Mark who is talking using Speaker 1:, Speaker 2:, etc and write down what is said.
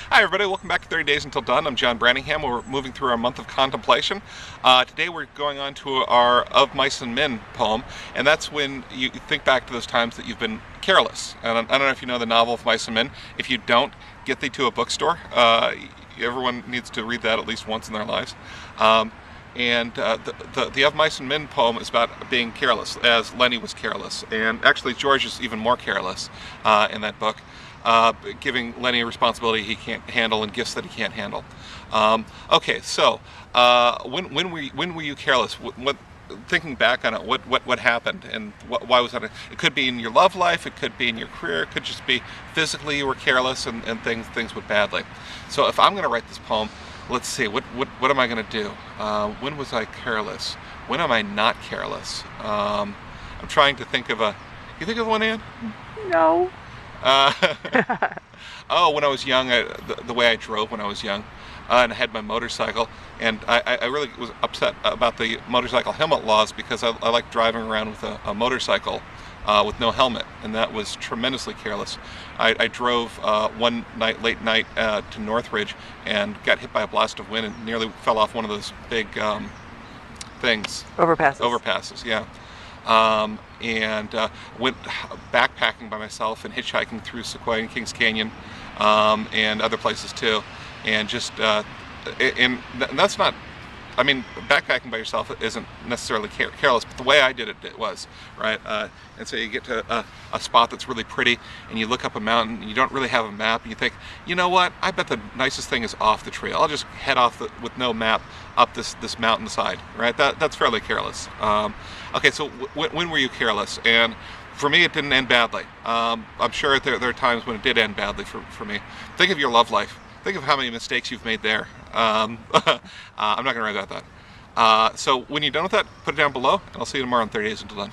Speaker 1: Hi everybody, welcome back to 30 Days Until Done. I'm John Branningham. We're moving through our month of contemplation. Today we're going on to our Of Mice and Men poem, and that's when you think back to those times that you've been careless. And I don't know if you know the novel Of Mice and Men. If you don't, get thee to a bookstore. Everyone needs to read that at least once in their lives. The Of Mice and Men poem is about being careless, as Lenny was careless. And actually George is even more careless in that book. Giving Lenny a responsibility he can't handle and gifts that he can't handle. Okay, so when were you careless? What thinking back on it, what happened and why was that? It could be in your love life, it could be in your career, it could just be physically you were careless and things went badly. So if I'm going to write this poem, let's see, what am I going to do? When was I careless? When am I not careless? I'm trying to think of a. You think of one, Ann?
Speaker 2: No.
Speaker 1: Uh, oh, when I was young, the way I drove when I was young, and I had my motorcycle, and I really was upset about the motorcycle helmet laws because I like driving around with a motorcycle with no helmet, and that was tremendously careless. I drove one night, late night, to Northridge and got hit by a blast of wind and nearly fell off one of those big things. Overpasses, yeah. And went backpacking by myself and hitchhiking through Sequoia and Kings Canyon and other places too. And just, and that's not, I mean, backpacking by yourself isn't necessarily careless, but the way I did it was, right? And so you get to a spot that's really pretty and you look up a mountain and you don't really have a map and you think, you know what, I bet the nicest thing is off the trail. I'll just head off with no map up this mountainside, right? That's fairly careless. Okay, so when were you careless? And for me, it didn't end badly. I'm sure there are times when it did end badly for me. Think of your love life. Think of how many mistakes you've made there. I'm not going to write about that. So when you're done with that, put it down below, and I'll see you tomorrow on 30 Days Until Done.